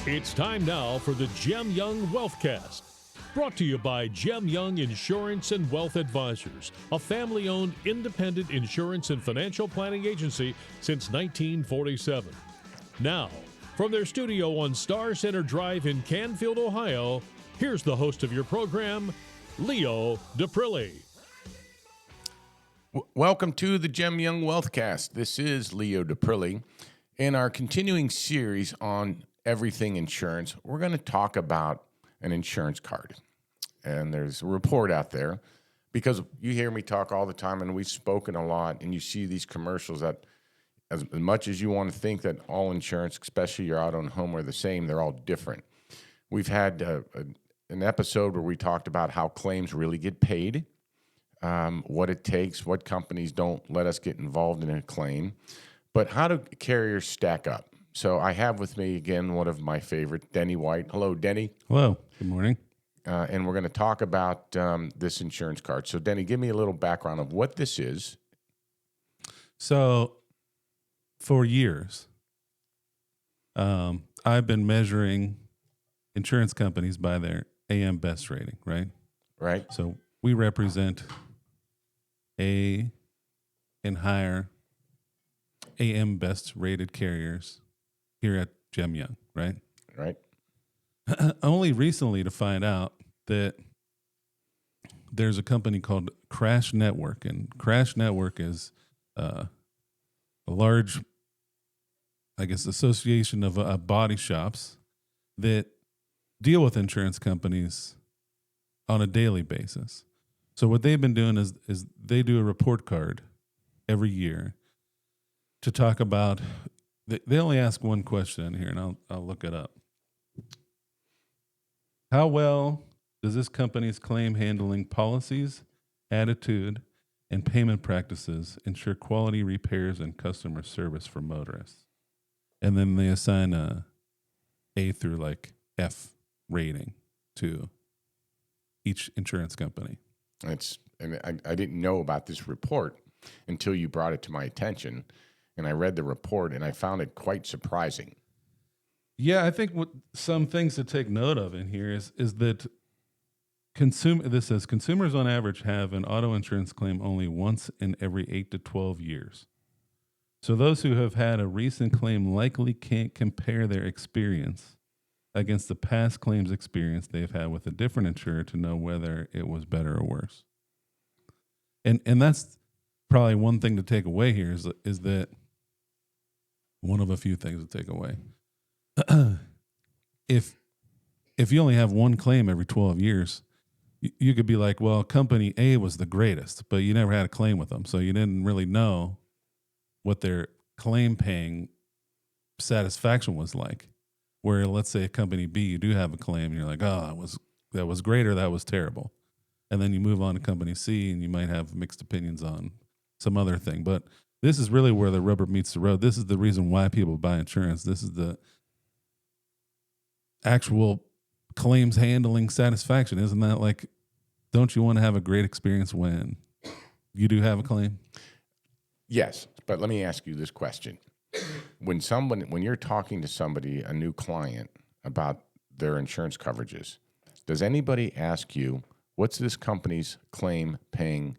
It's time now for the Gem Young Wealthcast. Brought to you by Gem Young Insurance and Wealth Advisors, a family-owned independent insurance and financial planning agency since 1947. Now, from their studio on Star Center Drive in Canfield, Ohio, here's the host of your program, Leo Daprile. Welcome to the Gem Young Wealthcast. This is Leo Daprile. In our continuing series on everything insurance, we're going to talk about an insurance card. And there's a report out there because you hear me talk all the time and we've spoken a lot, and you see these commercials that as much as you want to think that all insurance, especially your auto and home, are the same, they're all different. We've had an episode where we talked about how claims really get paid, what it takes, what companies don't let us get involved in a claim, but how do carriers stack up? So I have with me again one of my favorite, Denny White. Hello, Denny. Hello. Good morning. And we're going to talk about this insurance card. So, Denny, give me a little background of what this is. So, for years, I've been measuring insurance companies by their AM Best rating, right? Right. So, we represent A and higher AM Best rated carriers here at Gem Young, right? Right. Only recently to find out that there's a company called Crash Network, and Crash Network is a large, I guess, association of body shops that deal with insurance companies on a daily basis. So what they've been doing is they do a report card every year to talk about. They only ask one question in here, and I'll look it up. How well does this company's claim handling policies, attitude, and payment practices ensure quality repairs and customer service for motorists? And then they assign a through like F rating to each insurance company. I didn't know about this report until you brought it to my attention, and I read the report, and I found it quite surprising. Yeah, I think what some things to take note of in here is that this says consumers on average have an auto insurance claim only once in every 8 to 12 years. So those who have had a recent claim likely can't compare their experience against the past claims experience they've had with a different insurer to know whether it was better or worse. And that's probably one thing to take away here is that one of a few things to take away. If you only have one claim every 12 years, you could be like, well, company A was the greatest, but you never had a claim with them. So you didn't really know what their claim paying satisfaction was like. Where let's say company B, you do have a claim and you're like, oh, that was great or that was terrible. And then you move on to company C and you might have mixed opinions on some other thing. But this is really where the rubber meets the road. This is the reason why people buy insurance. This is the actual claims handling satisfaction. Isn't that like, don't you want to have a great experience when you do have a claim? Yes, but let me ask you this question. When you're talking to somebody, a new client, about their insurance coverages, does anybody ask you, what's this company's claim paying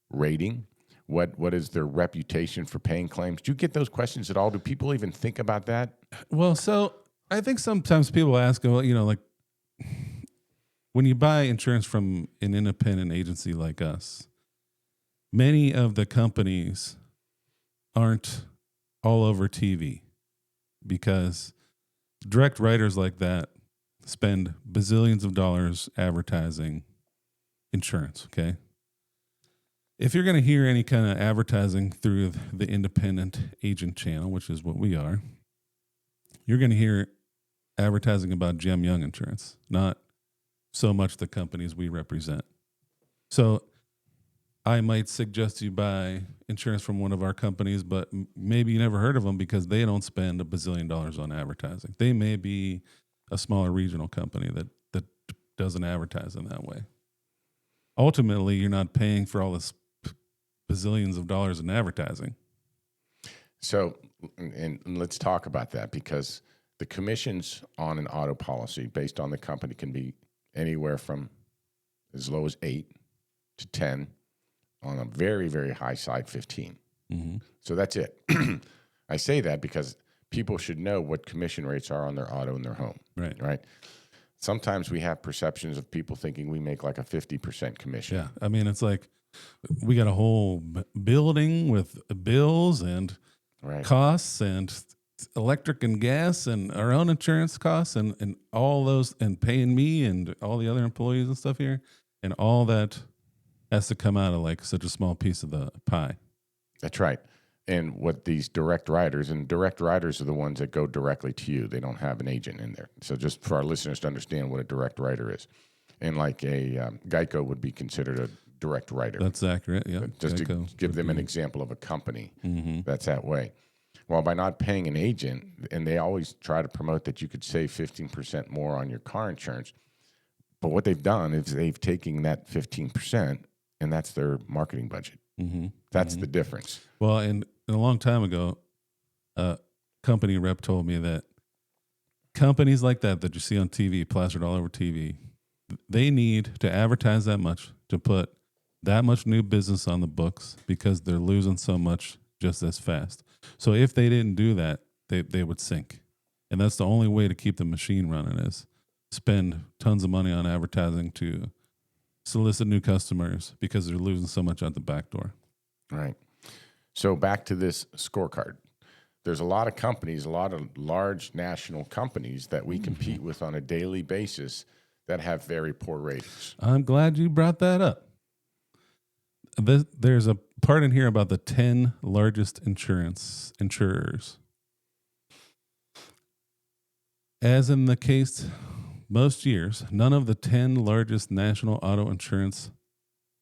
rating? What is their reputation for paying claims? Do you get those questions at all? Do people even think about that? Well, so I think sometimes people ask, well, like when you buy insurance from an independent agency like us, many of the companies aren't all over TV because direct writers like that spend bazillions of dollars advertising insurance, okay? If you're going to hear any kind of advertising through the independent agent channel, which is what we are, you're going to hear advertising about Gem Young Insurance, not so much the companies we represent. So I might suggest you buy insurance from one of our companies, but maybe you never heard of them because they don't spend $1 bazillion on advertising. They may be a smaller regional company that doesn't advertise in that way. Ultimately, you're not paying for all this bazillions of dollars in advertising. So, and let's talk about that, because the commissions on an auto policy based on the company can be anywhere from as low as 8 to 10, on a very, very high side, 15. Mm-hmm. So that's it. I say that because people should know what commission rates are on their auto and their home. Right. Sometimes we have perceptions of people thinking we make like a 50% commission. Yeah. I mean, it's like we got a whole building with bills and costs and electric and gas and our own insurance costs and all those, and paying me and all the other employees and stuff here. And all that has to come out of like such a small piece of the pie. That's right. And what these direct writers are the ones that go directly to you. They don't have an agent in there. So just for our listeners to understand what a direct writer is. And like a Geico would be considered a direct writer. That's accurate, yeah. Just Geico to give them an example of a company that's that way. Well, by not paying an agent, and they always try to promote that you could save 15% more on your car insurance. But what they've done is they've taken that 15%, and that's their marketing budget. That's the difference. Well, and a long time ago, a company rep told me that companies like that you see on TV, plastered all over TV, they need to advertise that much to put that much new business on the books because they're losing so much just as fast. So if they didn't do that, they would sink. And that's the only way to keep the machine running is spend tons of money on advertising to solicit new customers because they're losing so much out the back door. Right. So back to this scorecard. There's a lot of companies, a lot of large national companies that we compete with on a daily basis that have very poor ratings. I'm glad you brought that up. There's a part in here about the 10 largest insurers. As in the case most years, none of the 10 largest national auto insurance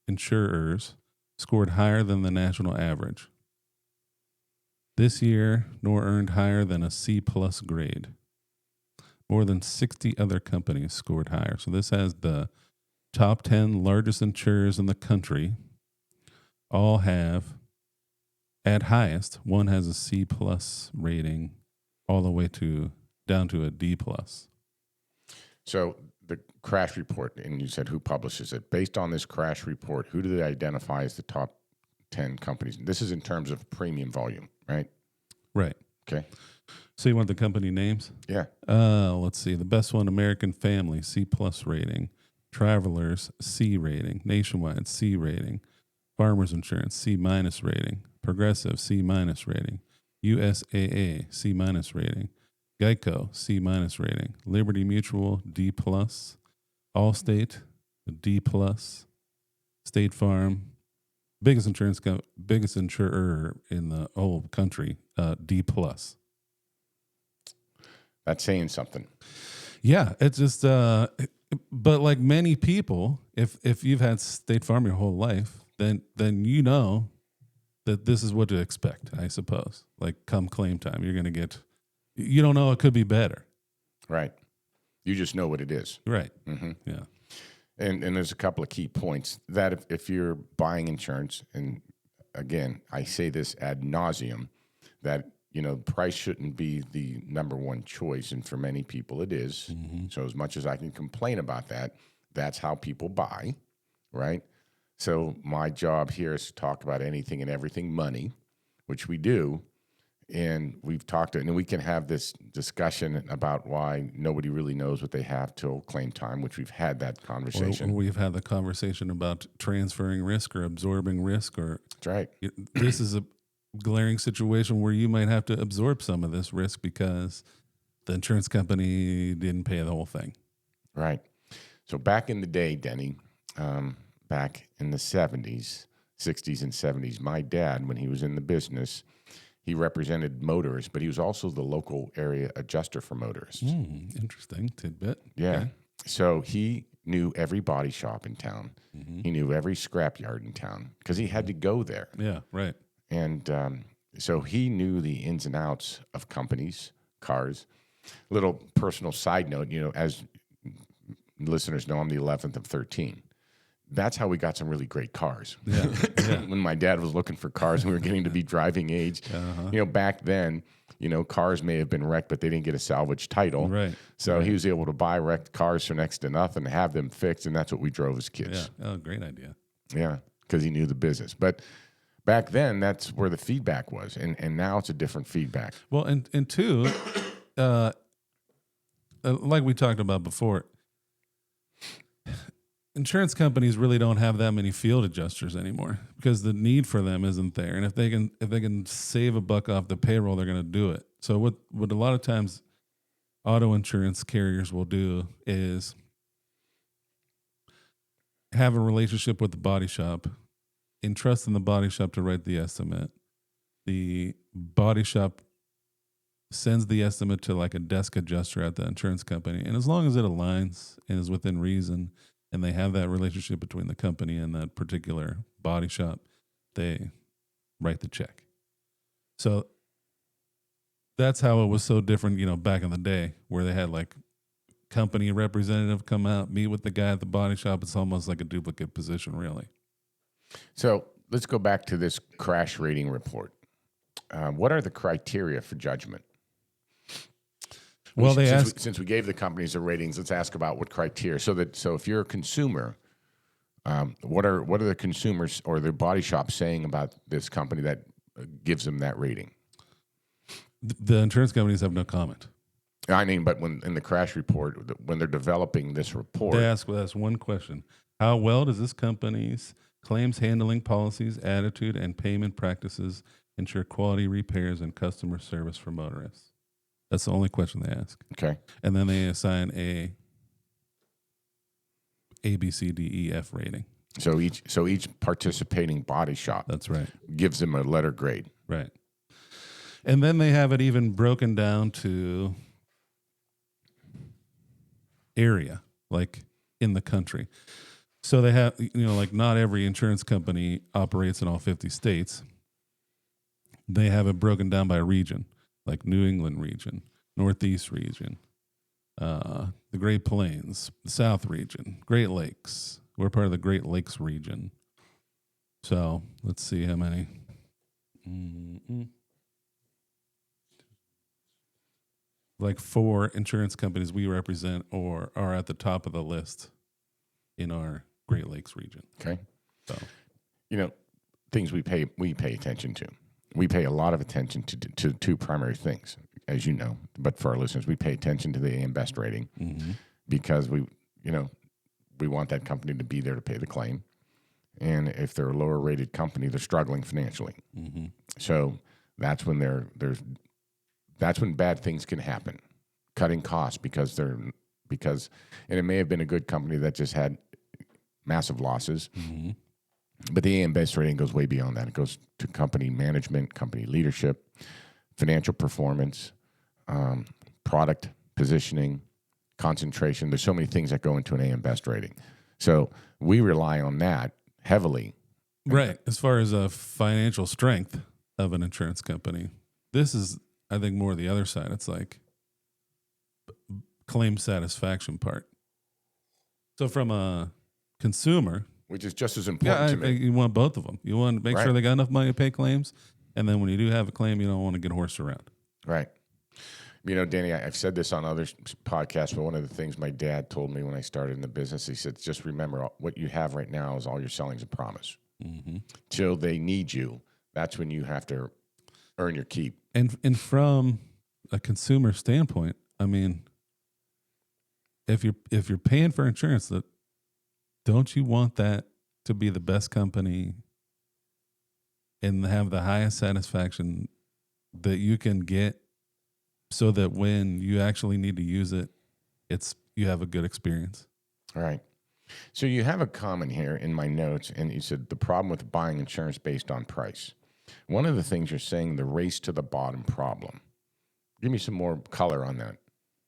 insurers scored higher than the national average. This year, nor earned higher than a C+ grade. More than 60 other companies scored higher. So this has the top 10 largest insurers in the country all have, at highest, one has a C+ rating all the way to down to a D+. So the crash report, and you said who publishes it. Based on this crash report, who do they identify as the top 10 companies? This is in terms of premium volume, right? Right. Okay. So you want the company names? Yeah. Let's see. The best one, American Family, C+ rating. Travelers, C rating. Nationwide, C rating. Farmers Insurance, C- rating. Progressive, C- rating. USAA, C- rating. Geico, C- rating. Liberty Mutual, D+. Allstate, D+. State Farm, biggest insurer in the whole country, D+. That's saying something. Yeah, it's just, but like many people, if you've had State Farm your whole life, then you know that this is what to expect, I suppose. Like come claim time, you're going to get, you don't know, it could be better. Right. You just know what it is. Right. Mm-hmm. Yeah. And there's a couple of key points that if you're buying insurance, and again, I say this ad nauseum, that, price shouldn't be the number one choice. And for many people it is. Mm-hmm. So as much as I can complain about that, that's how people buy, right? So my job here is to talk about anything and everything money, which we do. And we've talked, and we can have this discussion about why nobody really knows what they have till claim time, which we've had that conversation. Or we've had the conversation about transferring risk or absorbing risk. Or that's right. This is a glaring situation where you might have to absorb some of this risk because the insurance company didn't pay the whole thing. Right. So back in the day, Denny, back in the 70s, 60s and 70s, my dad, when he was in the business, he represented motorists, but he was also the local area adjuster for motorists. Interesting tidbit. Yeah. Okay. So he knew every body shop in town. Mm-hmm. He knew every scrapyard in town because he had to go there. Yeah, right. And so he knew the ins and outs of companies, cars. Little personal side note, as listeners know, I'm the 11th of 13. that's how we got some really great cars. Yeah. When my dad was looking for cars and we were getting to be driving age, back then, cars may have been wrecked, but they didn't get a salvage title. Right. So he was able to buy wrecked cars for next to nothing, have them fixed, and that's what we drove as kids. Yeah. Oh, great idea. Yeah, because he knew the business. But back then, that's where the feedback was, and now it's a different feedback. Well, and two, like we talked about before, insurance companies really don't have that many field adjusters anymore because the need for them isn't there. And if they can save a buck off the payroll, they're going to do it. So what a lot of times auto insurance carriers will do is have a relationship with the body shop, entrust in the body shop to write the estimate. The body shop sends the estimate to like a desk adjuster at the insurance company. And as long as it aligns and is within reason, and they have that relationship between the company and that particular body shop, they write the check. So that's how it was so different, back in the day, where they had like company representative come out, meet with the guy at the body shop. It's almost like a duplicate position, really. So let's go back to this crash rating report. What are the criteria for judgment? Well, since we gave the companies the ratings, let's ask about what criteria. So if you're a consumer, what are the consumers or the body shop saying about this company that gives them that rating? The insurance companies have no comment. I mean, but when in the crash report, when they're developing this report, they ask one question: how well does this company's claims handling policies, attitude, and payment practices ensure quality repairs and customer service for motorists? That's the only question they ask. Okay. And then they assign a B, C, D, E, F rating. So each participating body shop, that's right, gives them a letter grade. Right. And then they have it even broken down to area, like in the country. So they have, like not every insurance company operates in all 50 states. They have it broken down by region, like New England region, Northeast region, the Great Plains, the South region, Great Lakes. We're part of the Great Lakes region. So let's see how many. Like 4 insurance companies we represent or are at the top of the list in our Great Lakes region. Okay. So, things we pay attention to. We pay a lot of attention to 2 primary things, as you know. But for our listeners, we pay attention to the AM Best rating because we want that company to be there to pay the claim. And if they're a lower rated company, they're struggling financially. So that's when that's when bad things can happen, cutting costs because and it may have been a good company that just had massive losses. But the AM Best rating goes way beyond that. It goes to company management, company leadership, financial performance, product positioning, concentration. There's so many things that go into an AM Best rating. So we rely on that heavily. Right. As far as a financial strength of an insurance company, this is, I think, more the other side. It's like claim satisfaction part. So from a consumer, which is just as important to me. You want both of them. You want to make sure they got enough money to pay claims, and then when you do have a claim, you don't want to get horsed around. Right. Danny, I've said this on other podcasts, but one of the things my dad told me when I started in the business, he said, just remember, what you have right now is all you're selling is a promise. Till they need you, that's when you have to earn your keep. And from a consumer standpoint, I mean, if you're paying for insurance, don't you want that to be the best company and have the highest satisfaction that you can get, so that when you actually need to use it, you have a good experience? All right. So you have a comment here in my notes, and you said the problem with buying insurance based on price. One of the things you're saying, the race to the bottom problem. Give me some more color on that.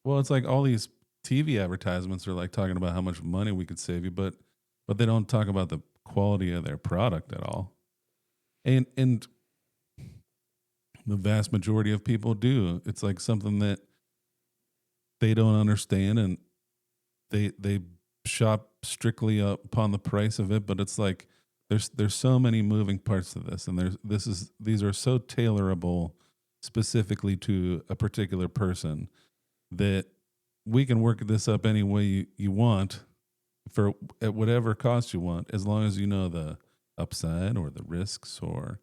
Well, it's like all these TV advertisements are like talking about how much money we could save you, but they don't talk about the quality of their product at all. And the vast majority of people do. It's like something that they don't understand, and they shop strictly upon the price of it, but it's like there's so many moving parts to this, and these are so tailorable specifically to a particular person that we can work this up any way you want for at whatever cost you want, as long as you know the upside or the risks or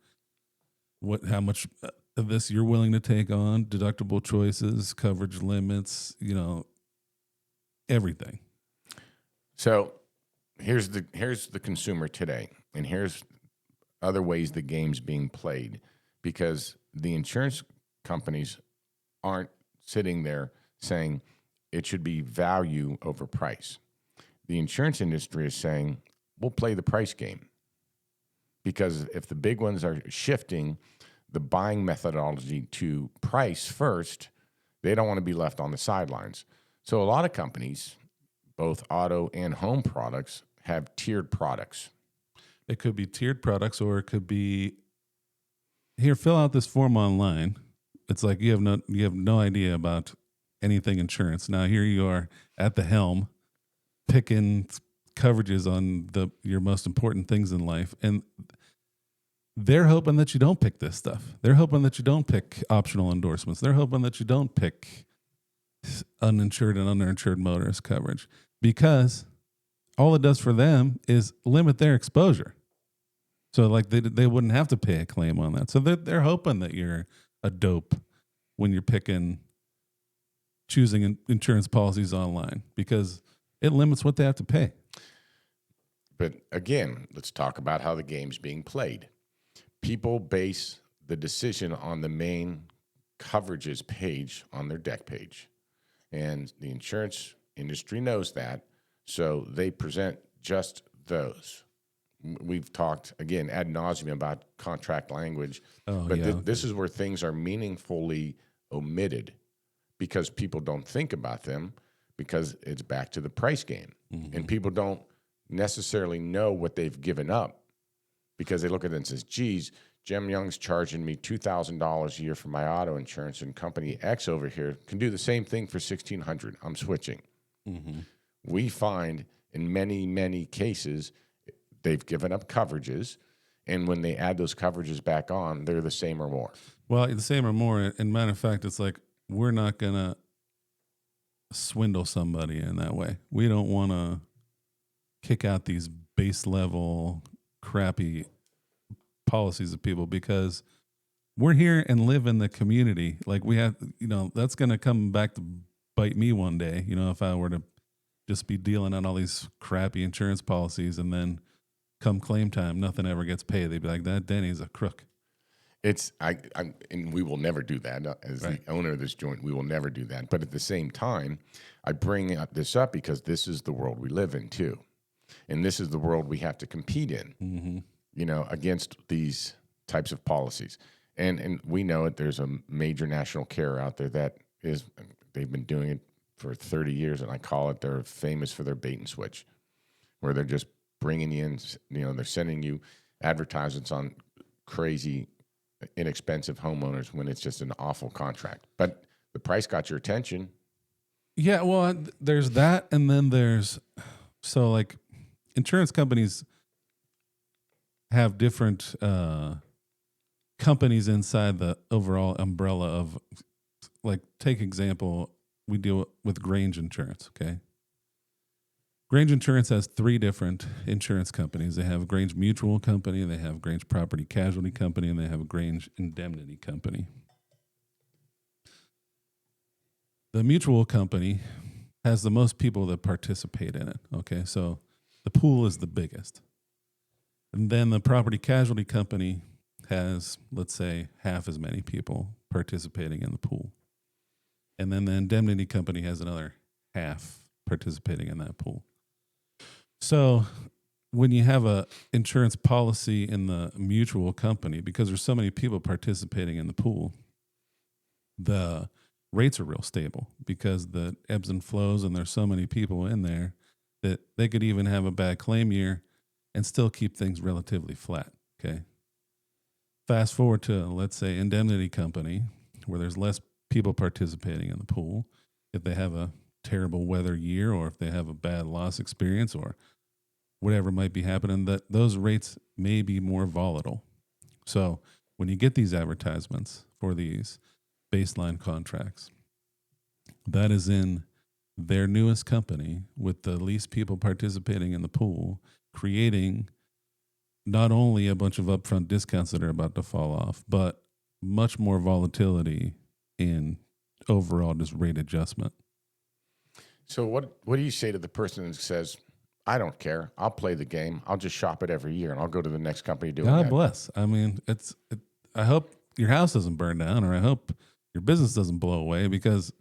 how much of this you're willing to take on, deductible choices, coverage limits, everything. So here's the consumer today, and here's other ways the game's being played, because the insurance companies aren't sitting there saying it should be value over price. The insurance industry is saying we'll play the price game, because if the big ones are shifting the buying methodology to price first, they don't want to be left on the sidelines. So a lot of companies, both auto and home products, have tiered products. It could be tiered products, or it could be, here, fill out this form online. It's like you have no idea about anything insurance. Now here you are at the helm, picking coverages on your most important things in life, and they're hoping that you don't pick this stuff. They're hoping that you don't pick optional endorsements. They're hoping that you don't pick uninsured and underinsured motorist coverage, because all it does for them is limit their exposure. So like they wouldn't have to pay a claim on that. So they're hoping that you're a dope when you're choosing insurance policies online, because it limits what they have to pay. But again, let's talk about how the game's being played. People base the decision on the main coverages page on their deck page. And the insurance industry knows that, so they present just those. We've talked, again, ad nauseum about contract language, this is where things are meaningfully omitted because people don't think about them, because it's back to the price game. Mm-hmm. And people don't necessarily know what they've given up, because they look at it and says, geez, Gem Young's charging me $2,000 a year for my auto insurance, and company X over here can do the same thing for $1,600. I'm switching. Mm-hmm. We find in many, many cases, they've given up coverages, and when they add those coverages back on, they're the same or more. Well, the same or more. And matter of fact, it's like, we're not going to swindle somebody in that way. We don't want to kick out these base level crappy policies of people, because we're here and live in the community. Like we have, that's going to come back to bite me one day, if I were to just be dealing on all these crappy insurance policies, and then come claim time, nothing ever gets paid. They'd be like, that Denny's a crook. And we will never do that. As right. The owner of this joint, we will never do that. But at the same time, I bring this up because this is the world we live in too. And this is the world we have to compete in, mm-hmm. Against these types of policies. And we know it. There's a major national carrier out there they've been doing it for 30 years, and I call it, they're famous for their bait and switch, where they're just bringing you in, they're sending you advertisements on crazy, inexpensive homeowners when it's just an awful contract. But the price got your attention. Yeah, well, there's that, and then like insurance companies have different companies inside the overall umbrella of, like, take example, we deal with Grange Insurance, okay? Grange Insurance has 3 different insurance companies. They have Grange Mutual Company, they have Grange Property Casualty Company, and they have a Grange Indemnity Company. The mutual company has the most people that participate in it, okay? So the pool is the biggest. And then the property casualty company has, let's say, half as many people participating in the pool. And then the indemnity company has another half participating in that pool. So when you have a insurance policy in the mutual company, because there's so many people participating in the pool, the rates are real stable, because the ebbs and flows, and there's so many people in there that they could even have a bad claim year and still keep things relatively flat, okay? Fast forward to, let's say, indemnity company, where there's less people participating in the pool. If they have a terrible weather year, or if they have a bad loss experience, or whatever might be happening, that those rates may be more volatile. So when you get these advertisements for these baseline contracts, that is in their newest company with the least people participating in the pool, creating not only a bunch of upfront discounts that are about to fall off, but much more volatility in overall just rate adjustment. So what do you say to the person that says, I don't care, I'll play the game, I'll just shop it every year and I'll go to the next company doing that? God bless. I mean, I hope your house doesn't burn down, or I hope your business doesn't blow away, because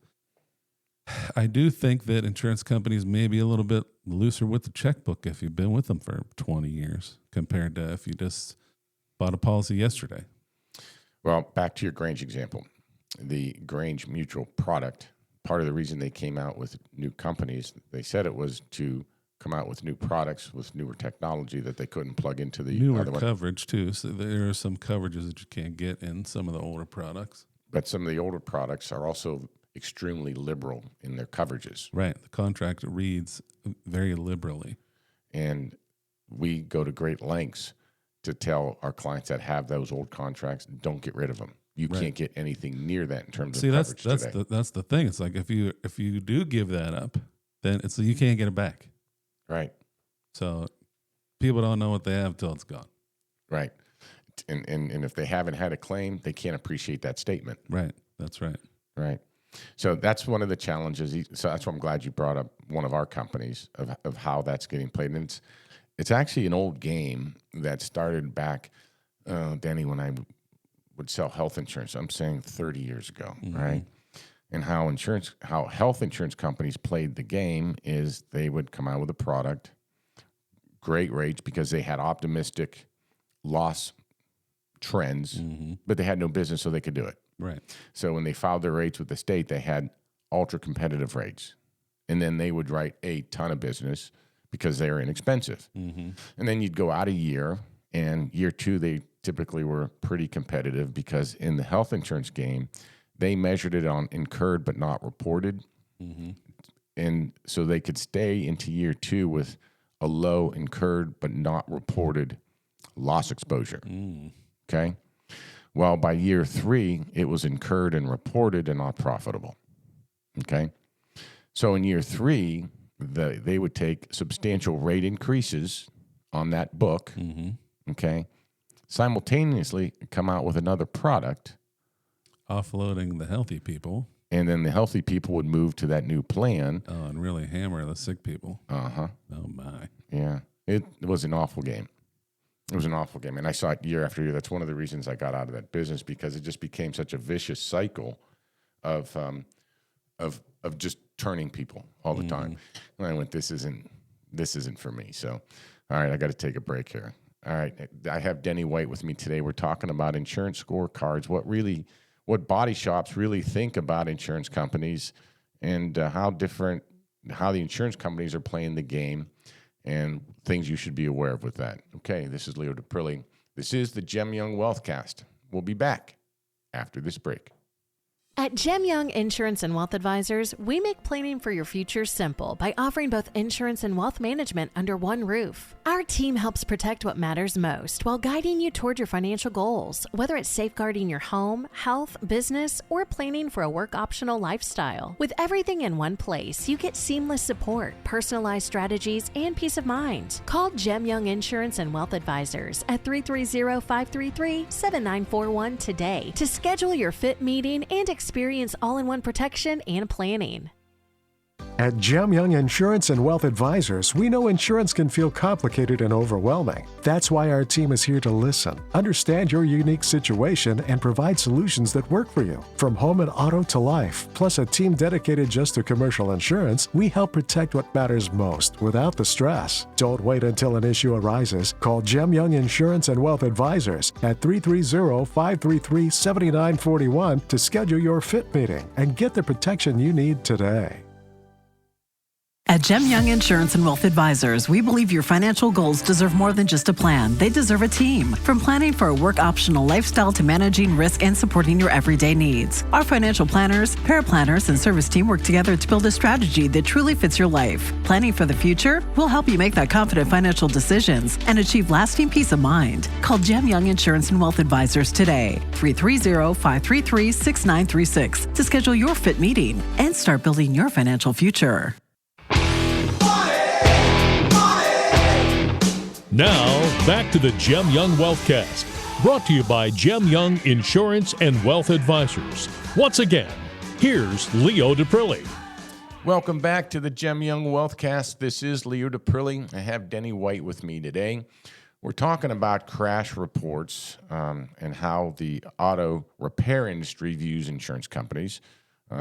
I do think that insurance companies may be a little bit looser with the checkbook if you've been with them for 20 years compared to if you just bought a policy yesterday. Well, back to your Grange example. The Grange Mutual product, part of the reason they came out with new companies, they said it was to come out with new products with newer technology that they couldn't plug into the newer other one. Coverage too. So there are some coverages that you can't get in some of the older products. But some of the older products are also extremely liberal in their coverages. Right. The contract reads very liberally. And we go to great lengths to tell our clients that have those old contracts, don't get rid of them. You can't get anything near that in terms of coverage today. That's the thing. It's like if you do give that up, then it's you can't get it back. Right. So people don't know what they have till it's gone. Right. And if they haven't had a claim, they can't appreciate that statement. Right. That's right. Right. So that's one of the challenges. So that's why I'm glad you brought up one of our companies of how that's getting played. And it's actually an old game that started back, Denny, when I would sell health insurance. I'm saying 30 years ago, right? And how health insurance companies played the game is they would come out with a product, great rates because they had optimistic loss trends, but they had no business, so they could do it. Right. So when they filed their rates with the state, they had ultra competitive rates. And then they would write a ton of business because they were inexpensive. And then you'd go out a year, and year two, they typically were pretty competitive because in the health insurance game, they measured it on incurred but not reported. And so they could stay into year two with a low incurred but not reported loss exposure. Okay? Well, by year three, it was incurred and reported and not profitable. Okay? So in year three, they would take substantial rate increases on that book, okay, simultaneously come out with another product. Offloading the healthy people. And then the healthy people would move to that new plan. Oh, and really hammer the sick people. Uh-huh. Oh, my. Yeah. It was an awful game. It was an awful game. And I saw it year after year. That's one of the reasons I got out of that business, because it just became such a vicious cycle of just turning people all the time. And I went, this isn't for me. So, all right, I got to take a break here. All right. I have Denny White with me today. We're talking about insurance scorecards, what body shops really think about insurance companies, and how the insurance companies are playing the game, and things you should be aware of with that. Okay, this is Leo DePrilly. This is the Gem Young Wealthcast. We'll be back after this break. At Gem Young Insurance and Wealth Advisors, we make planning for your future simple by offering both insurance and wealth management under one roof. Our team helps protect what matters most while guiding you toward your financial goals, whether it's safeguarding your home, health, business, or planning for a work-optional lifestyle. With everything in one place, you get seamless support, personalized strategies, and peace of mind. Call Gem Young Insurance and Wealth Advisors at 330-533-7941 today to schedule your fit meeting and experience all-in-one protection and planning. At Gem Young Insurance and Wealth Advisors, we know insurance can feel complicated and overwhelming. That's why our team is here to listen, understand your unique situation, and provide solutions that work for you. From home and auto to life, plus a team dedicated just to commercial insurance, we help protect what matters most without the stress. Don't wait until an issue arises. Call Gem Young Insurance and Wealth Advisors at 330-533-7941 to schedule your fit meeting and get the protection you need today. At Gem Young Insurance and Wealth Advisors, we believe your financial goals deserve more than just a plan. They deserve a team. From planning for a work-optional lifestyle to managing risk and supporting your everyday needs. Our financial planners, paraplanners, and service team work together to build a strategy that truly fits your life. Planning for the future? We'll help you make that confident financial decisions and achieve lasting peace of mind. Call Gem Young Insurance and Wealth Advisors today, 330-533-6936, to schedule your fit meeting and start building your financial future. Now, back to the Gem Young Wealthcast, brought to you by Gem Young Insurance and Wealth Advisors. Once again, here's Leo Diprilli. Welcome back to the Gem Young Wealthcast. This is Leo Diprilli. I have Denny White with me today. We're talking about crash reports and how the auto repair industry views insurance companies.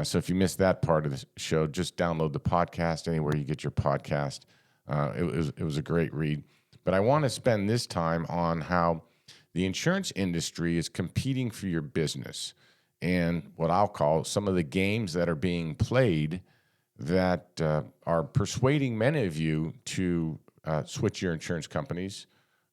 So if you missed that part of the show, just download the podcast anywhere you get your podcast. It was a great read. But I want to spend this time on how the insurance industry is competing for your business and what I'll call some of the games that are being played that are persuading many of you to switch your insurance companies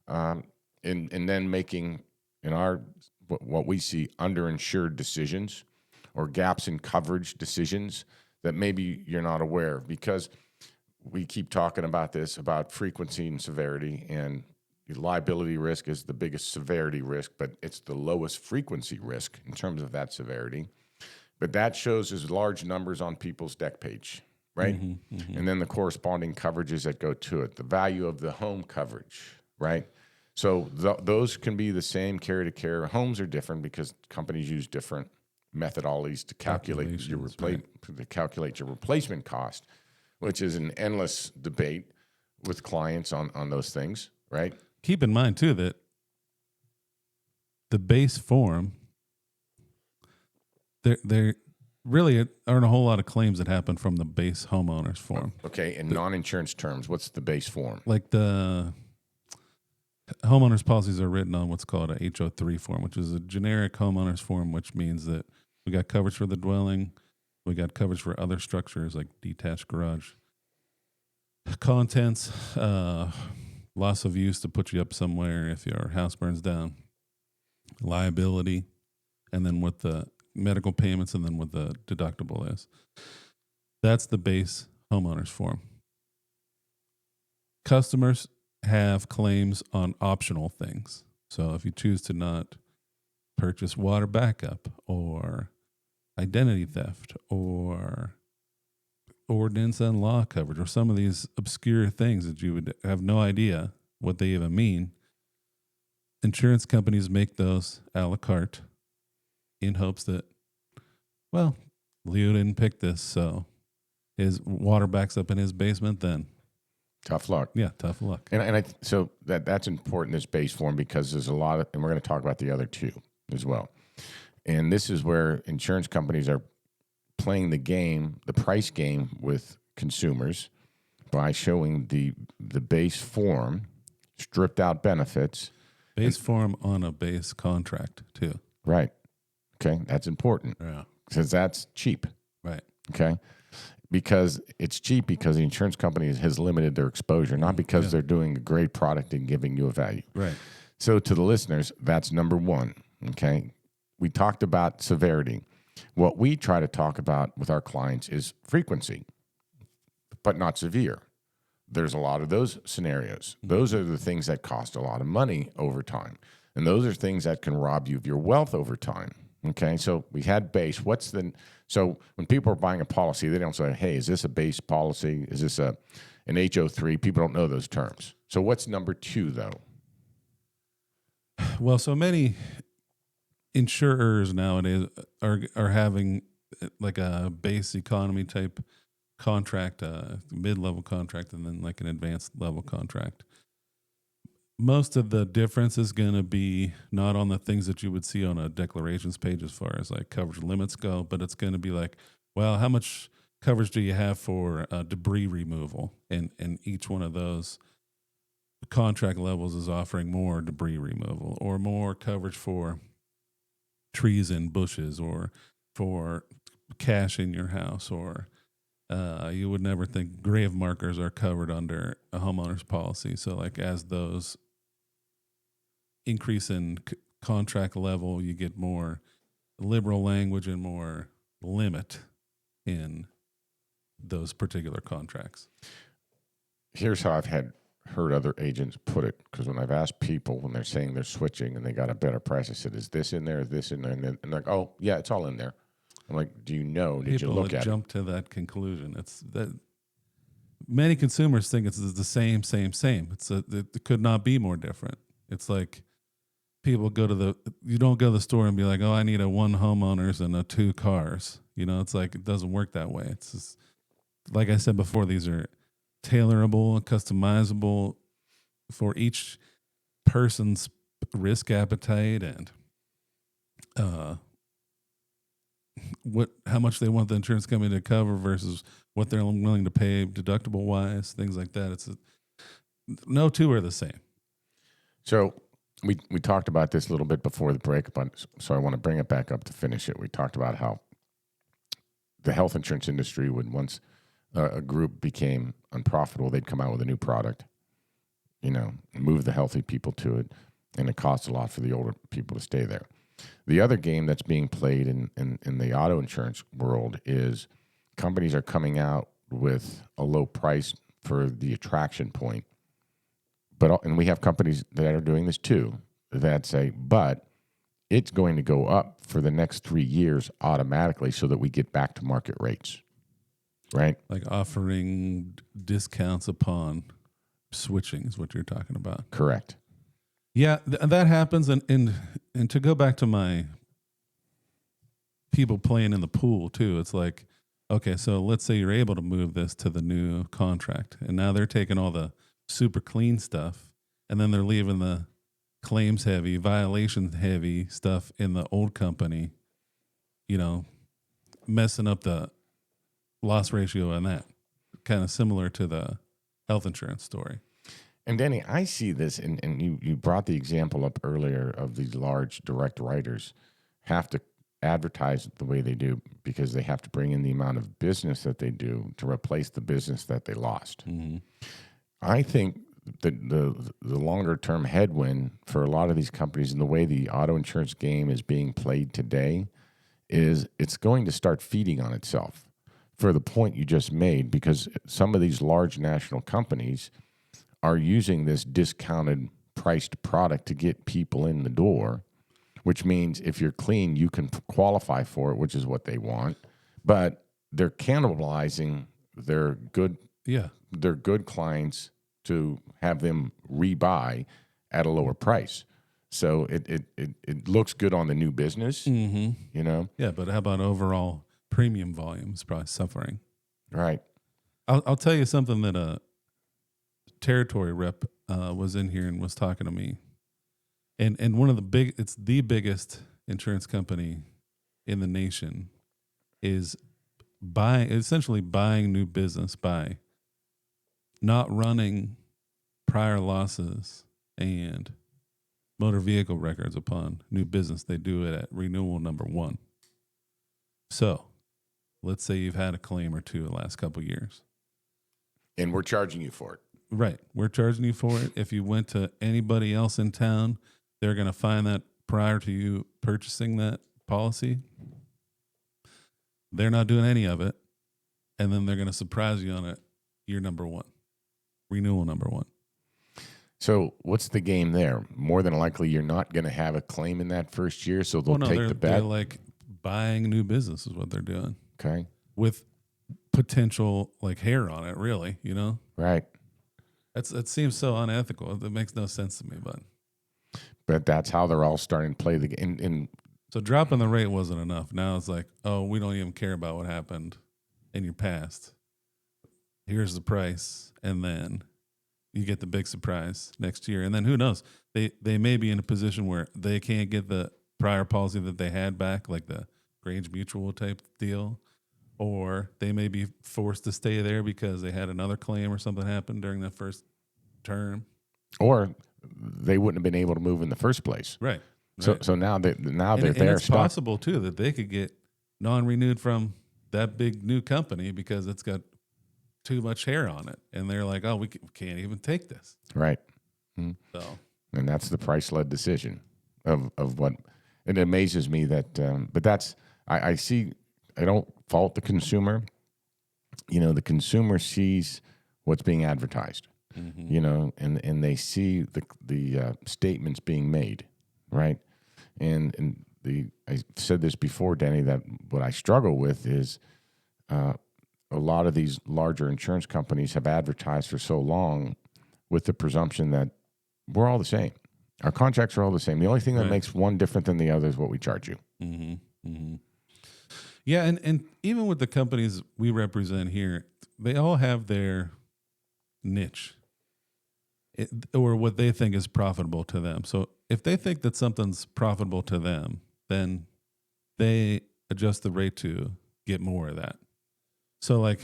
and then making, in our what we see, underinsured decisions or gaps in coverage decisions that maybe you're not aware of, because we keep talking about this, about frequency and severity, and liability risk is the biggest severity risk, but it's the lowest frequency risk in terms of that severity. But that shows as large numbers on people's deck page, right? Mm-hmm, mm-hmm. And then the corresponding coverages that go to it, the value of the home coverage, right? So those can be the same carrier to carrier. Homes are different because companies use different methodologies to calculate your replacement cost, which is an endless debate with clients on those things, right? Keep in mind, too, that the base form, there really aren't a whole lot of claims that happen from the base homeowner's form. Okay, in non-insurance terms, what's the base form? Like the homeowners policies are written on what's called a HO3 form, which is a generic homeowners form, which means that we got coverage for the dwelling, we got coverage for other structures like detached garage, contents, loss of use to put you up somewhere if your house burns down, liability, and then what the medical payments, and then what the deductible is. That's the base homeowners form. Customers have claims on optional things. So if you choose to not purchase water backup or identity theft or ordinance and law coverage or some of these obscure things that you would have no idea what they even mean, insurance companies make those a la carte in hopes that, well, Leo didn't pick this, so his water backs up in his basement, then tough luck. Yeah, tough luck. So that's important, this base form, because there's a lot of, and we're going to talk about the other two as well. And this is where insurance companies are playing the game, the price game with consumers by showing the base form, stripped out benefits. Base form on a base contract too. Right. Okay. That's important. Yeah. Because that's cheap. Right. Okay. Because it's cheap because the insurance company has limited their exposure, not because they're doing a great product and giving you a value. Right. So to the listeners, that's number one. Okay. We talked about severity. What we try to talk about with our clients is frequency, but not severe. There's a lot of those scenarios. Those are the things that cost a lot of money over time. And those are things that can rob you of your wealth over time. Okay, so we had base. So when people are buying a policy, they don't say, hey, is this a base policy? Is this an HO3? People don't know those terms. So what's number two, though? Well, so many insurers nowadays are having like a base economy type contract, a mid-level contract, and then like an advanced level contract. Most of the difference is going to be not on the things that you would see on a declarations page as far as like coverage limits go, but it's going to be like, well, how much coverage do you have for debris removal? And each one of those contract levels is offering more debris removal or more coverage for trees and bushes or for cash in your house or You would never think grave markers are covered under a homeowner's policy. So, like, as those increase in contract level, you get more liberal language and more limit in those particular contracts. Here's how I've heard other agents put it, because when I've asked people when they're saying they're switching and they got a better price, I said, "Is this in there? Is this in there?" And they're like, "Oh, yeah, it's all in there." I'm like, "Do you know? Did People you look at jump to that conclusion. It's that many consumers think it's the same. It could not be more different. It's like people you don't go to the store and be like, "Oh, I need a 1 homeowners and a 2 cars." It's like, it doesn't work that way. It's just, like I said before, these are tailorable and customizable for each person's risk appetite and how much they want the insurance company to cover versus what they're willing to pay deductible wise, things like that. No two are the same. So we talked about this a little bit before the break, but so I want to bring it back up to finish it. We talked about how the health insurance industry would, once a group became unprofitable, they'd come out with a new product, move the healthy people to it, and it costs a lot for the older people to stay there. The other game that's being played in the auto insurance world is companies are coming out with a low price for the attraction point. And we have companies that are doing this too, that say, but it's going to go up for the next 3 years automatically so that we get back to market rates, right? Like offering discounts upon switching is what you're talking about. Correct. Yeah, that happens. And to go back to my people playing in the pool too, it's like, okay, so let's say you're able to move this to the new contract, and now they're taking all the super clean stuff, and then they're leaving the claims heavy, violation heavy stuff in the old company, messing up the loss ratio on that. Kind of similar to the health insurance story. And Denny, I see this, and you brought the example up earlier of these large direct writers have to advertise the way they do because they have to bring in the amount of business that they do to replace the business that they lost. Mm-hmm. I think that the longer term headwind for a lot of these companies and the way the auto insurance game is being played today is it's going to start feeding on itself for the point you just made, because some of these large national companies are using this discounted priced product to get people in the door, which means if you're clean, you can qualify for it, which is what they want. But they're cannibalizing their good clients to have them rebuy at a lower price. So it looks good on the new business, Yeah, but how about overall premium volume is probably suffering. Right. I'll tell you something that a territory rep was in here and was talking to me. And it's the biggest insurance company in the nation is essentially buying new business by not running prior losses and motor vehicle records upon new business. They do it at renewal number 1. So let's say you've had a claim or two the last couple of years. And we're charging you for it. Right. We're charging you for it. If you went to anybody else in town, they're going to find that prior to you purchasing that policy. They're not doing any of it. And then they're going to surprise you on it. Year number 1. Renewal number 1. So what's the game there? More than likely, you're not going to have a claim in that first year, so they'll take the bet. They're like buying new business is what they're doing. Okay. With potential like hair on it, really, Right. That seems so unethical. That makes no sense to me, but that's how they're all starting to play the game. So dropping the rate wasn't enough. Now it's like, oh, we don't even care about what happened in your past. Here's the price, and then you get the big surprise next year. And then who knows? They may be in a position where they can't get the prior policy that they had back, like the Grange Mutual type deal, or they may be forced to stay there because they had another claim or something happened during that first term. Or they wouldn't have been able to move in the first place. Right. So now they're and there. It's possible too that they could get non-renewed from that big new company because it's got too much hair on it, and they're like, "Oh, we can't even take this." Right. So, And that's the price-led decision of what. It amazes me that, but that's I see. I don't fault the consumer. The consumer sees what's being advertised. And they see the statements being made, right? And I said this before, Denny, that what I struggle with is a lot of these larger insurance companies have advertised for so long with the presumption that we're all the same. Our contracts are all the same. The only thing that makes one different than the other is what we charge you. Yeah, and even with the companies we represent here, they all have their niche. Or what they think is profitable to them. So if they think that something's profitable to them, then they adjust the rate to get more of that. So like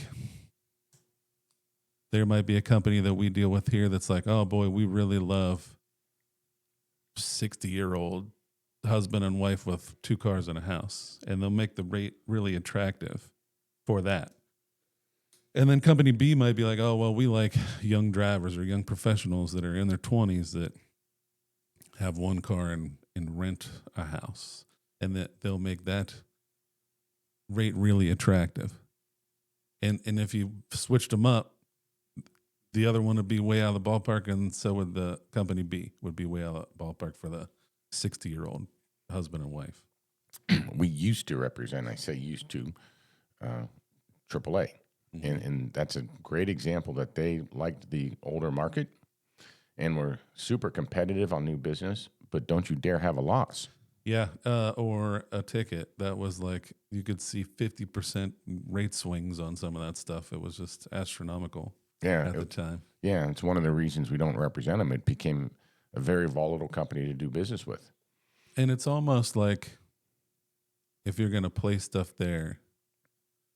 there might be a company that we deal with here that's like, oh boy, we really love 60-year-old husband and wife with 2 cars and a house. And they'll make the rate really attractive for that. And then company B might be like, oh, well, we like young drivers or young professionals that are in their 20s that have 1 car and rent a house. And that they'll make that rate really attractive. And if you switched them up, the other one would be way out of the ballpark, and so would the company B would be way out of the ballpark for the 60-year-old husband and wife. We used to represent, I say used to, AAA. And that's a great example that they liked the older market and were super competitive on new business, but don't you dare have a loss. Yeah, or a ticket that was like you could see 50% rate swings on some of that stuff. It was just astronomical at the time. Yeah, it's one of the reasons we don't represent them. It became a very volatile company to do business with. And it's almost like if you're going to play stuff there,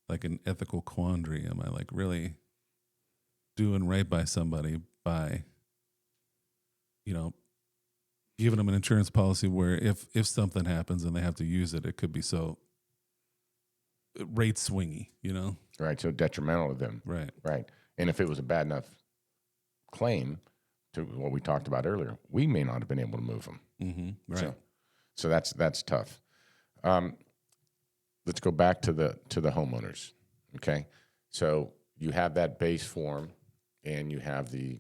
like an ethical quandary. Am I like really doing right by somebody by, giving them an insurance policy where if something happens and they have to use it, it could be so rate swingy, Right, so detrimental to them. Right. And if it was a bad enough claim to what we talked about earlier, we may not have been able to move them. Right. So that's tough. Let's go back to the homeowners. Okay, so you have that base form, and you have the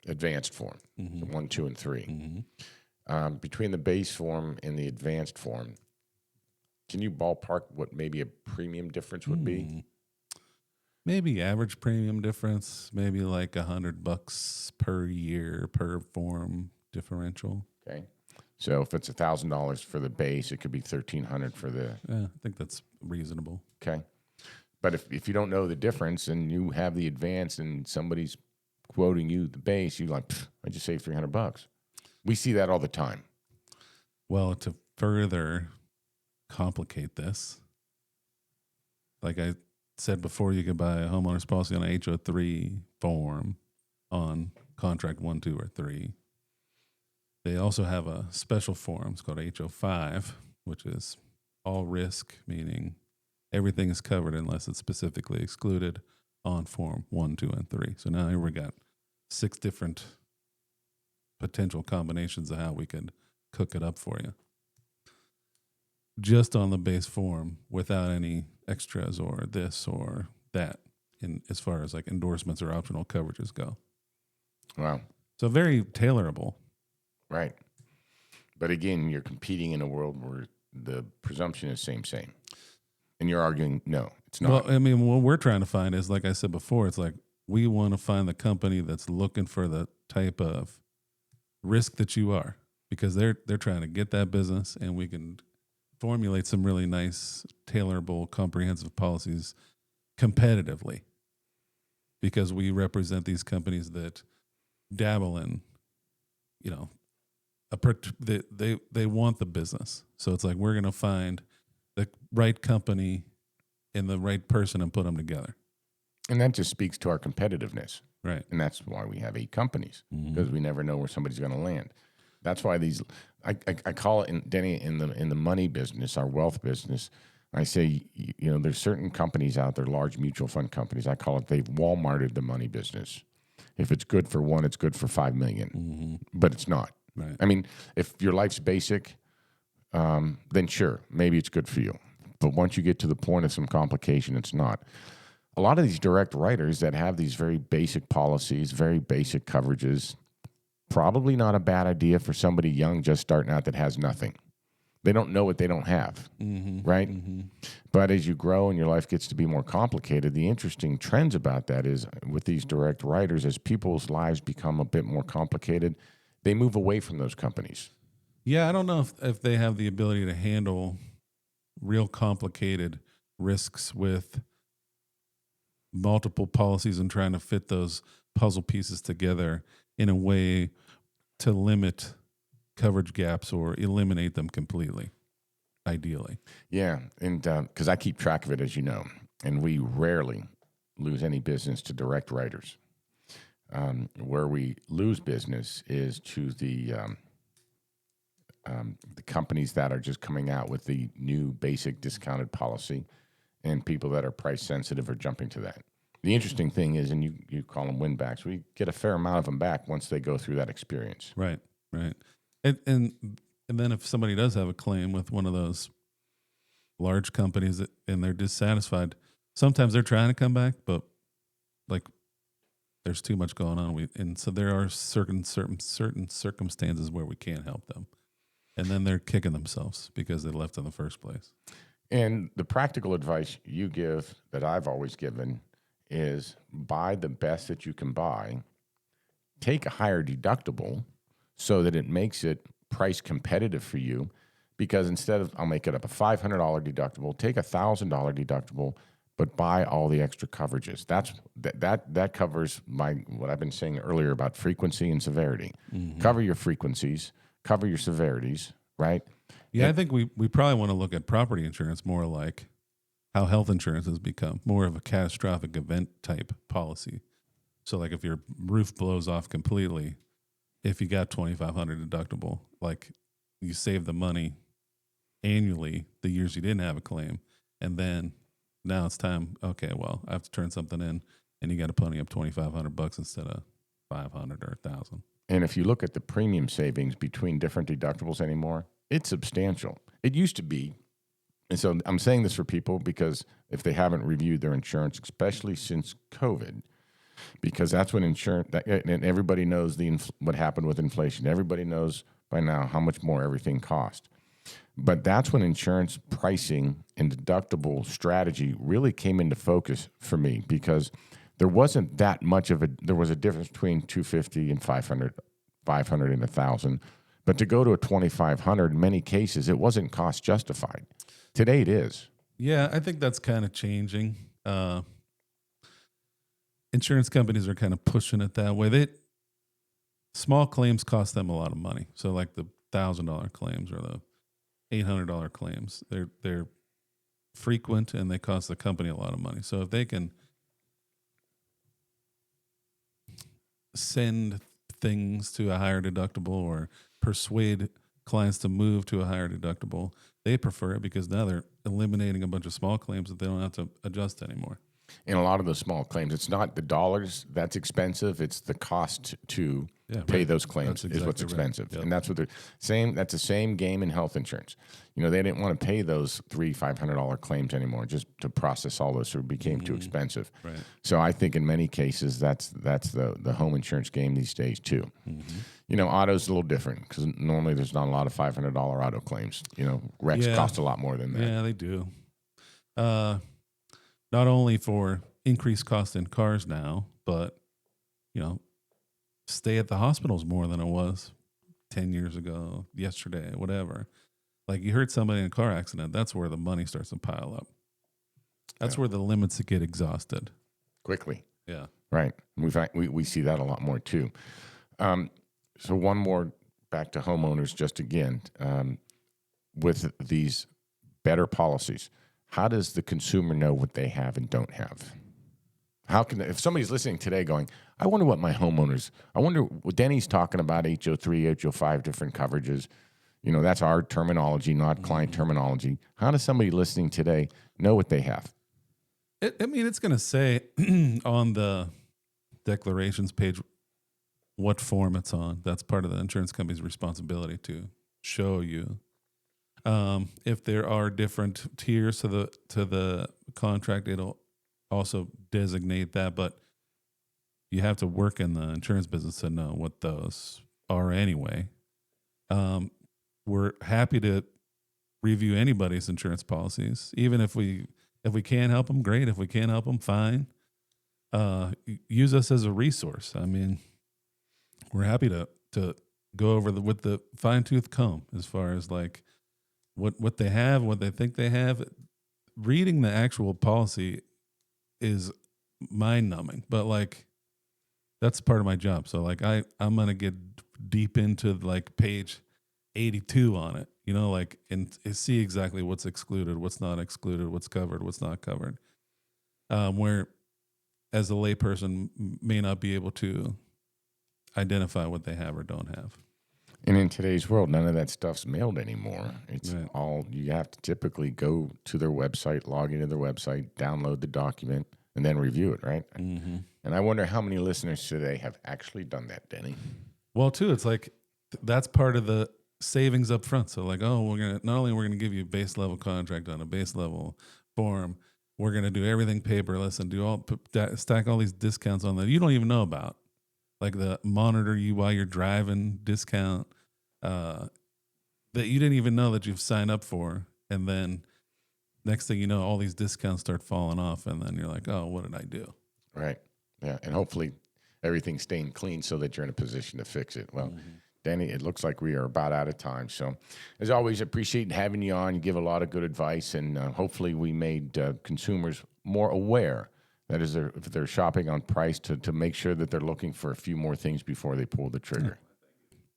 advanced form, the 1, 2, and 3. Between the base form and the advanced form, can you ballpark what maybe a premium difference would be? Maybe average premium difference, maybe like $100 per year per form differential. Okay. So if it's $1,000 for the base, it could be $1,300 for the. Yeah, I think that's reasonable. Okay, but if you don't know the difference and you have the advance and somebody's quoting you the base, you're like, I just saved $300. We see that all the time. Well, to further complicate this, like I said before, you could buy a homeowner's policy on an HO3 form on contract 1, 2, or 3. They also have a special form. It's called HO5, which is all risk, meaning everything is covered unless it's specifically excluded on form 1, 2, and 3. So now here we got 6 different potential combinations of how we could cook it up for you. Just on the base form without any extras or this or that in as far as like endorsements or optional coverages go. Wow. So very tailorable. Right. But again, you're competing in a world where the presumption is same. And you're arguing, no, it's not. Well, I mean, what we're trying to find is, like I said before, it's like we want to find the company that's looking for the type of risk that you are, because they're trying to get that business, and we can formulate some really nice, tailorable, comprehensive policies competitively, because we represent these companies that dabble in, they want the business. So it's like we're going to find the right company and the right person and put them together. And that just speaks to our competitiveness. Right. And that's why we have 8 companies, because we never know where somebody's going to land. That's why these, I call it, Denny, in the money business, our wealth business, I say, there's certain companies out there, large mutual fund companies. I call it they've Walmarted the money business. If it's good for one, it's good for 5 million, but it's not. Right. I mean, if your life's basic, then sure, maybe it's good for you. But once you get to the point of some complication, it's not. A lot of these direct writers that have these very basic policies, very basic coverages, probably not a bad idea for somebody young just starting out that has nothing. They don't know what they don't have, right? But as you grow and your life gets to be more complicated, the interesting trends about that is with these direct writers, as people's lives become a bit more complicated, they move away from those companies. Yeah, I don't know if they have the ability to handle real complicated risks with multiple policies and trying to fit those puzzle pieces together in a way to limit coverage gaps or eliminate them completely, ideally. Yeah, and because I keep track of it, as you know, and we rarely lose any business to direct writers. Where we lose business is to the companies that are just coming out with the new basic discounted policy, and people that are price sensitive are jumping to that. The interesting thing is, and you call them win backs, we get a fair amount of them back once they go through that experience. Right. And then if somebody does have a claim with one of those large companies and they're dissatisfied, sometimes they're trying to come back, but like there's too much going on. And so there are certain circumstances where we can't help them. And then they're kicking themselves because they left in the first place. And the practical advice you give that I've always given is buy the best that you can buy, take a higher deductible so that it makes it price competitive for you. Because instead of, I'll make it up, a $500 deductible, take a $1,000 deductible, but buy all the extra coverages. That covers what I've been saying earlier about frequency and severity. Cover your frequencies, cover your severities, right? Yeah, I think we probably want to look at property insurance more like how health insurance has become, more of a catastrophic event type policy. So like if your roof blows off completely, if you got $2,500 deductible, like you save the money annually the years you didn't have a claim, and then now it's time, okay, well, I have to turn something in, and you got to pony up $2,500 instead of $500 or $1,000. And if you look at the premium savings between different deductibles anymore, it's substantial. It used to be, and so I'm saying this for people because if they haven't reviewed their insurance, especially since COVID, because that's when insurance, and everybody knows what happened with inflation. Everybody knows by now how much more everything cost. But that's when insurance pricing and deductible strategy really came into focus for me, because there wasn't that much of there was a difference between $250 and $500 and $1,000. But to go to a $2,500, in many cases, it wasn't cost justified. Today it is. Yeah, I think that's kind of changing. Insurance companies are kind of pushing it that way. Small claims cost them a lot of money. So like the $1,000 claims or the $800 claims, they're frequent and they cost the company a lot of money. So if they can send things to a higher deductible or persuade clients to move to a higher deductible, they prefer it because now they're eliminating a bunch of small claims that they don't have to adjust anymore. In a lot of those small claims, it's not the dollars that's expensive; it's the cost to pay those claims is what's expensive, Yep. and that's what they're saying. That's the same game in health insurance. They didn't want to pay those $500 claims anymore just to process all those, so it became too expensive. Right. So I think in many cases that's the home insurance game these days too. Auto's a little different because normally there's not a lot of $500 auto claims. Wrecks cost a lot more than that. Yeah, they do. Not only for increased cost in cars now, but, stay at the hospitals more than it was 10 years ago, yesterday, whatever. Like you hurt somebody in a car accident, that's where the money starts to pile up. That's where the limits get exhausted. Quickly. Yeah. Right. We see that a lot more too. So one more back to homeowners just again, with these better policies. How does the consumer know what they have and don't have? If somebody's listening today going, I wonder what Denny's talking about, HO3, HO5, different coverages. That's our terminology, not client terminology. How does somebody listening today know what they have? It's going to say on the declarations page what form it's on. That's part of the insurance company's responsibility to show you. If there are different tiers to the contract, it'll also designate that. But you have to work in the insurance business to know what those are anyway. We're happy to review anybody's insurance policies, even if we can't help them, great. If we can't help them, fine. Use us as a resource. I mean, we're happy to go over with the fine-tooth comb as far as like what they have, what they think they have. Reading the actual policy is mind-numbing, but like that's part of my job. So like I'm gonna get deep into like page 82 on it, and see exactly what's excluded, what's not excluded, what's covered, what's not covered. Where as a layperson may not be able to identify what they have or don't have. And in today's world, none of that stuff's mailed anymore. It's all, you have to typically go to their website, log into their website, download the document, and then review it, right? Mm-hmm. And I wonder how many listeners today have actually done that, Denny. Well, too, it's like that's part of the savings up front. So like, we're gonna give you a base level contract on a base level form. We're gonna do everything paperless and stack all these discounts on that you don't even know about, like the monitor you while you're driving discount that you didn't even know that you've signed up for, and then next thing you know, all these discounts start falling off, and then you're like, oh, what did I do? Right. Yeah, and hopefully everything's staying clean so that you're in a position to fix it. Well. Mm-hmm. Danny, it looks like we are about out of time. So, as always, appreciate having you on. You give a lot of good advice, and hopefully we made consumers more aware that if they're shopping on price to make sure that they're looking for a few more things before they pull the trigger.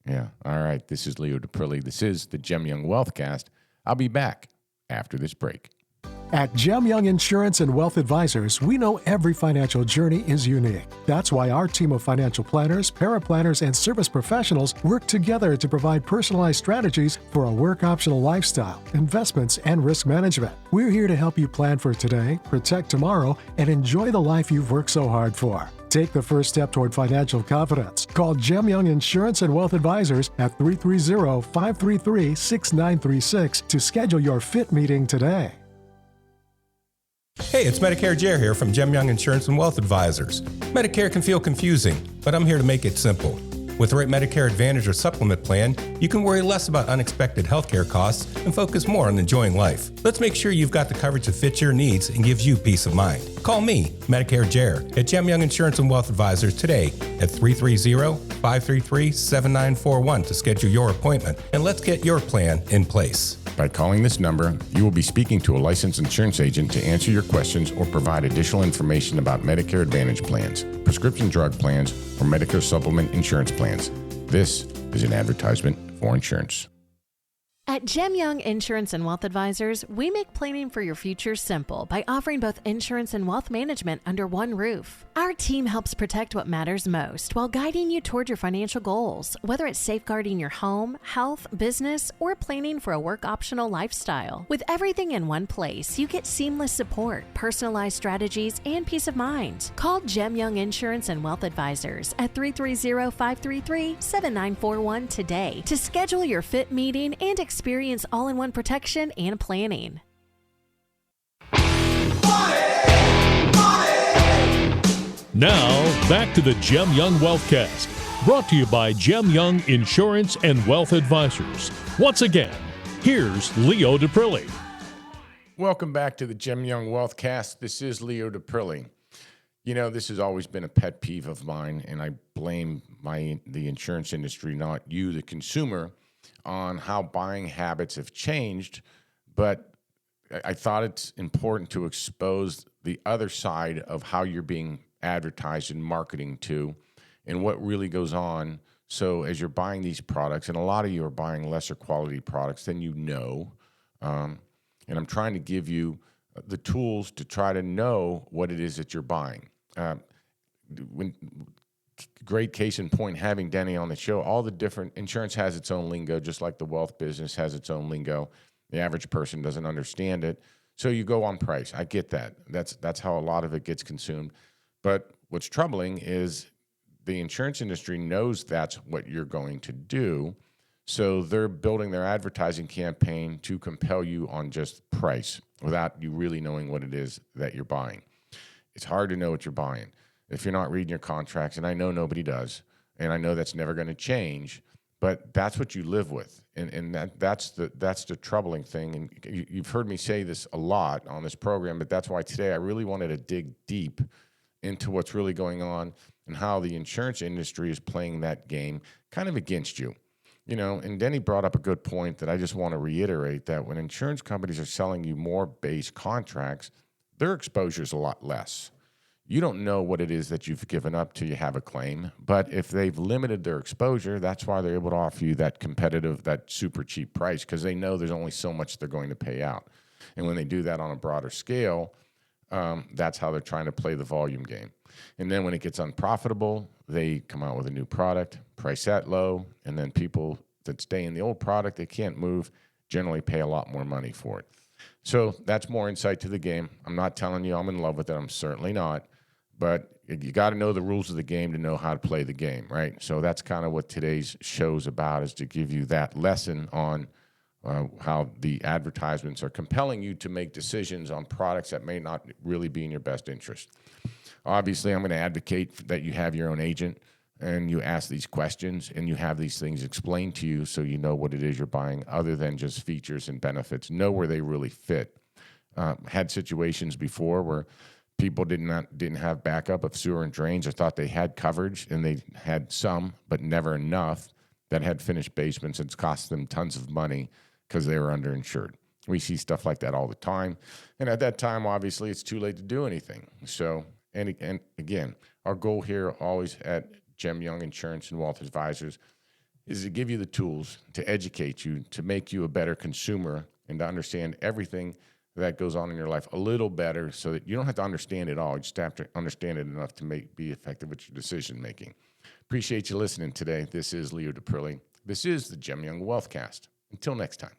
Yeah. All right. This is Leo DePrilly. This is the Gem Young Wealthcast. I'll be back after this break. At Gem Young Insurance and Wealth Advisors, we know every financial journey is unique. That's why our team of financial planners, paraplanners, and service professionals work together to provide personalized strategies for a work-optional lifestyle, investments, and risk management. We're here to help you plan for today, protect tomorrow, and enjoy the life you've worked so hard for. Take the first step toward financial confidence. Call Gem Young Insurance and Wealth Advisors at 330-533-6936 to schedule your fit meeting today. Hey, it's Medicare Jer here from Gem Young Insurance and Wealth Advisors. Medicare can feel confusing, but I'm here to make it simple. With the right Medicare Advantage or supplement plan, you can worry less about unexpected healthcare costs and focus more on enjoying life. Let's make sure you've got the coverage that fits your needs and gives you peace of mind. Call me, Medicare Jer, at Gem Young Insurance and Wealth Advisors today at 330-533-7941 to schedule your appointment, and let's get your plan in place. By calling this number, you will be speaking to a licensed insurance agent to answer your questions or provide additional information about Medicare Advantage plans, prescription drug plans, or Medicare supplement insurance plans. This is an advertisement for insurance. At Gem Young Insurance and Wealth Advisors, we make planning for your future simple by offering both insurance and wealth management under one roof. Our team helps protect what matters most while guiding you toward your financial goals, whether it's safeguarding your home, health, business, or planning for a work-optional lifestyle. With everything in one place, you get seamless support, personalized strategies, and peace of mind. Call Gem Young Insurance and Wealth Advisors at 330-533-7941 today to schedule your fit meeting and experience all-in-one protection and planning. Now, back to the Gem Young Wealthcast, brought to you by Gem Young Insurance and Wealth Advisors. Once again, here's Leo DePrilly. Welcome back to the Gem Young Wealthcast. This is Leo DePrilly. You know, this has always been a pet peeve of mine, and I blame the insurance industry, not you, the consumer, on how buying habits have changed. But I thought it's important to expose the other side of how you're being advertised and marketing to and what really goes on. So as you're buying these products, and a lot of you are buying lesser quality products than you know, and I'm trying to give you the tools to try to know what it is that you're buying. great case in point having Denny on the show. All the different insurance has its own lingo, just like the wealth business has its own lingo. The average person doesn't understand it. So you go on price. I get that. That's how a lot of it gets consumed. But what's troubling is the insurance industry knows that's what you're going to do. So they're building their advertising campaign to compel you on just price without you really knowing what it is that you're buying. It's hard to know what you're buying if you're not reading your contracts, and I know nobody does, and I know that's never going to change, but that's what you live with, and that's the troubling thing. And you've heard me say this a lot on this program, but that's why today I really wanted to dig deep into what's really going on and how the insurance industry is playing that game kind of against you. You know, and Denny brought up a good point that I just want to reiterate, that when insurance companies are selling you more base contracts, their exposure is a lot less. You don't know what it is that you've given up till you have a claim, but if they've limited their exposure, that's why they're able to offer you that competitive, that super cheap price, because they know there's only so much they're going to pay out. And when they do that on a broader scale, that's how they're trying to play the volume game. And then when it gets unprofitable, they come out with a new product, price that low, and then people that stay in the old product, they can't move, generally pay a lot more money for it. So that's more insight to the game. I'm not telling you I'm in love with it. I'm certainly not. But you got to know the rules of the game to know how to play the game, right? So that's kind of what today's show's about, is to give you that lesson on how the advertisements are compelling you to make decisions on products that may not really be in your best interest. Obviously, I'm going to advocate that you have your own agent and you ask these questions and you have these things explained to you so you know what it is you're buying, other than just features and benefits. Know where they really fit. Had situations before where people didn't have backup of sewer and drains, or thought they had coverage, and they had some, but never enough, that had finished basements. It's cost them tons of money because they were underinsured. We see stuff like that all the time. And at that time, obviously, it's too late to do anything. So, and again, our goal here always at Gem Young Insurance and Wealth Advisors is to give you the tools to educate you, to make you a better consumer, and to understand everything that goes on in your life a little better, so that you don't have to understand it all. You just have to understand it enough to be effective with your decision making. Appreciate you listening today. This is Leo DePrilly. This is the Gem Young Wealthcast. Until next time.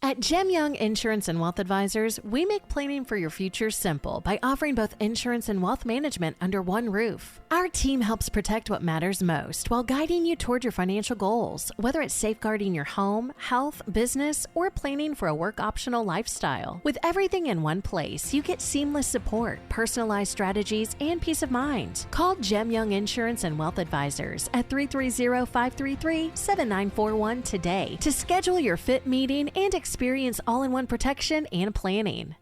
At Gem Young Insurance and Wealth Advisors, we make planning for your future simple by offering both insurance and wealth management under one roof. Our team helps protect what matters most while guiding you toward your financial goals, whether it's safeguarding your home, health, business, or planning for a work-optional lifestyle. With everything in one place, you get seamless support, personalized strategies, and peace of mind. Call Gem Young Insurance and Wealth Advisors at 330-533-7941 today to schedule your fit meeting and experience all-in-one protection and planning.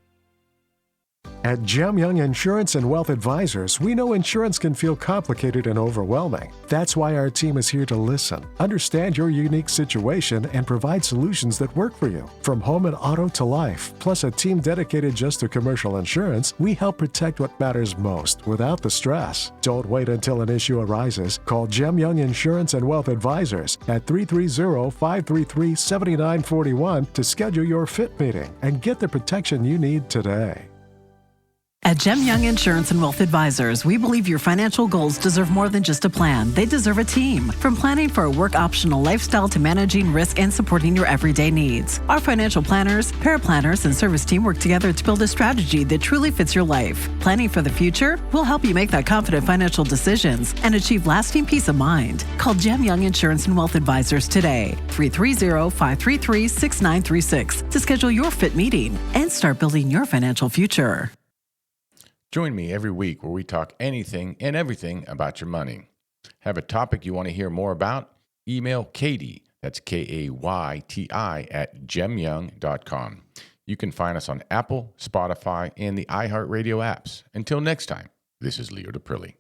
At Gem Young Insurance and Wealth Advisors, we know insurance can feel complicated and overwhelming. That's why our team is here to listen, understand your unique situation, and provide solutions that work for you. From home and auto to life, plus a team dedicated just to commercial insurance, we help protect what matters most without the stress. Don't wait until an issue arises. Call Gem Young Insurance and Wealth Advisors at 330-533-7941 to schedule your fit meeting and get the protection you need today. At Gem Young Insurance and Wealth Advisors, we believe your financial goals deserve more than just a plan. They deserve a team. From planning for a work-optional lifestyle to managing risk and supporting your everyday needs. Our financial planners, paraplanners, and service team work together to build a strategy that truly fits your life. Planning for the future? We'll help you make that confident financial decisions and achieve lasting peace of mind. Call Gem Young Insurance and Wealth Advisors today, 330-533-6936, to schedule your fit meeting and start building your financial future. Join me every week where we talk anything and everything about your money. Have a topic you want to hear more about? Email Katie, that's Kayti, at gemyoung.com. You can find us on Apple, Spotify, and the iHeartRadio apps. Until next time, this is Leo DePrilly.